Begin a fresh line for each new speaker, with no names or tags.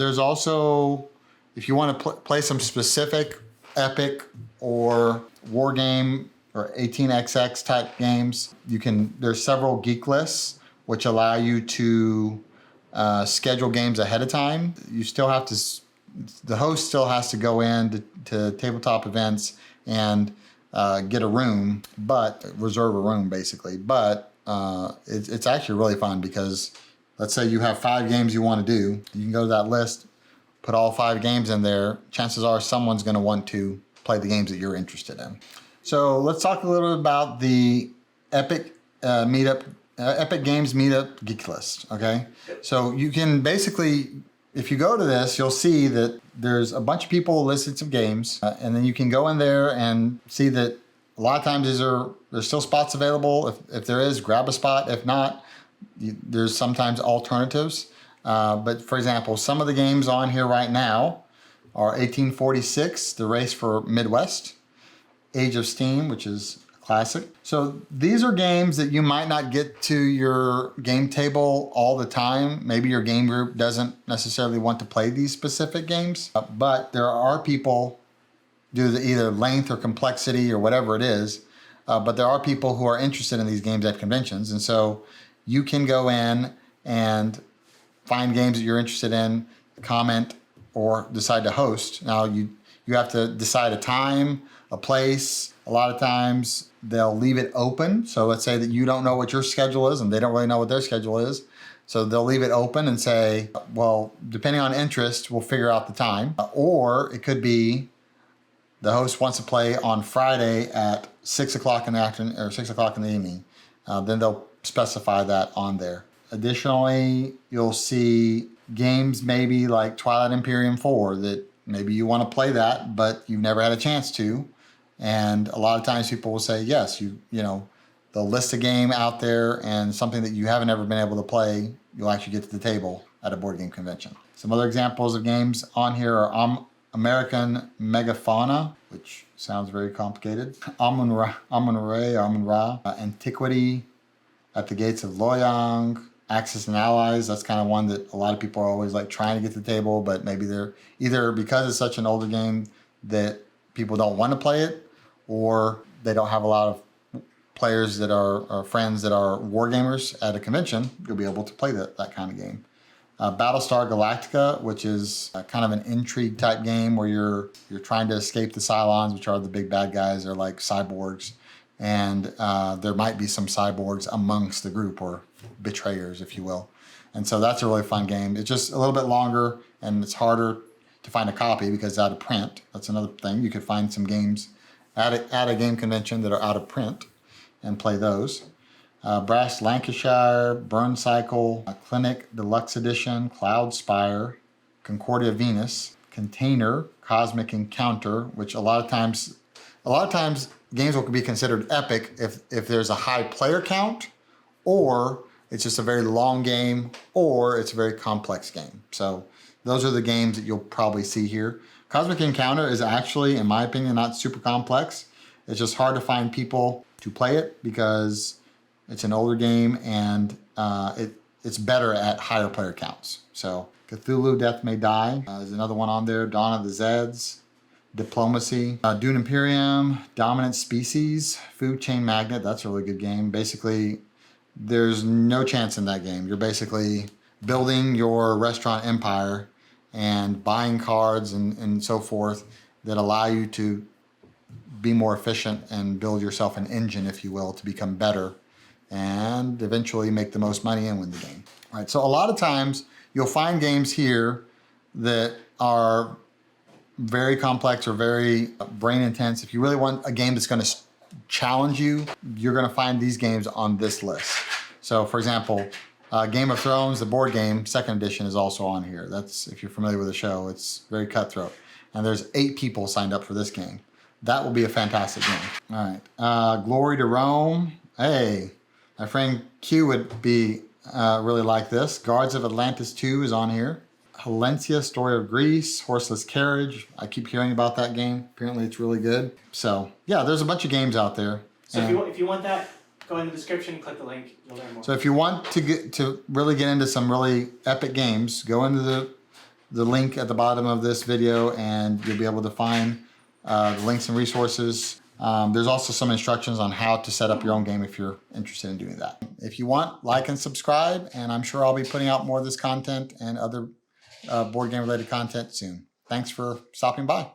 There's also, if you want to play some specific epic or war game or 18xx type games, there's several Geek lists which allow you to schedule games ahead of time. You still have to, the host still has to go in to tabletop events and get a room, but reserve a room basically. But it's actually really fun because let's say you have 5 games you want to do. You can go to that list, put all 5 games in there. Chances are someone's going to want to play the games that you're interested in. So let's talk a little bit about the Epic Epic Games Meetup Geek List. Okay, so you can basically, if you go to this, you'll see that there's a bunch of people listed some games, and then you can go in there and see that a lot of times there's still spots available. If there is, grab a spot. If not, there's sometimes alternatives. But for example, some of the games on here right now are 1846, The Race for Midwest, Age of Steam, which is a classic. So these are games that you might not get to your game table all the time. Maybe your game group doesn't necessarily want to play these specific games, but there are people, due to either length or complexity or whatever it is, but there are people who are interested in these games at conventions. And so you can go in and find games that you're interested in, comment, or decide to host. Now you have to decide a time, a place. A lot of times they'll leave it open. So let's say that you don't know what your schedule is and they don't really know what their schedule is. So they'll leave it open and say, well, depending on interest, we'll figure out the time. Or it could be the host wants to play on Friday at 6 o'clock in the afternoon or 6 o'clock in the evening. Then they'll specify that on there. Additionally, you'll see games maybe like Twilight Imperium 4 that maybe you want to play that, but you've never had a chance to. And a lot of times people will say, yes, you know, they'll list a game out there and something that you haven't ever been able to play, you'll actually get to the table at a board game convention. Some other examples of games on here are American Megafauna, which sounds very complicated. Amun-Ra, Antiquity, At the Gates of Loyang, Axis and Allies. That's kind of one that a lot of people are always like trying to get to the table, but maybe they're either because it's such an older game that people don't want to play it, or they don't have a lot of players that are friends that are war gamers at a convention. You'll be able to play that kind of game. Battlestar Galactica, which is kind of an intrigue type game where you're trying to escape the Cylons, which are the big bad guys. They're like cyborgs, and there might be some cyborgs amongst the group, or betrayers, if you will. And so that's a really fun game. It's just a little bit longer and it's harder to find a copy because it's out of print. That's another thing. You could find some games at a game convention that are out of print and play those. Brass Lancashire, Burn Cycle, Clinic Deluxe Edition, Cloud Spire, Concordia Venus, Container, Cosmic Encounter, which a lot of times games will be considered epic if there's a high player count, or it's just a very long game, or it's a very complex game. So those are the games that you'll probably see here. Cosmic Encounter is actually, in my opinion, not super complex. It's just hard to find people to play it because it's an older game and it's better at higher player counts. So Cthulhu Death May Die is another one on there. Dawn of the Zeds, Diplomacy, Dune Imperium, Dominant Species, Food Chain Magnet. That's a really good game. Basically, there's no chance in that game. You're basically building your restaurant empire and buying cards and so forth that allow you to be more efficient and build yourself an engine, if you will, to become better and eventually make the most money and win the game. All right, so a lot of times you'll find games here that are very complex or very brain intense. If you really want a game that's going to challenge you, you're going to find these games on this list. So for example, Game of Thrones, the board game, 2nd edition, is also on here. That's, if you're familiar with the show, it's very cutthroat. And there's 8 people signed up for this game. That will be a fantastic game. All right, Glory to Rome. Hey, my friend Q would be really like this. Guards of Atlantis 2 is on here. Halencia, Story of Greece, Horseless Carriage. I keep hearing about that game. Apparently it's really good. So yeah, there's a bunch of games out there.
So if you want that, go in the description, click the link, you'll learn more.
So if you want to really get into some really epic games, go into the link at the bottom of this video and you'll be able to find the links and resources. There's also some instructions on how to set up your own game if you're interested in doing that. If you want, like and subscribe, and I'm sure I'll be putting out more of this content and other board game related content soon. Thanks for stopping by.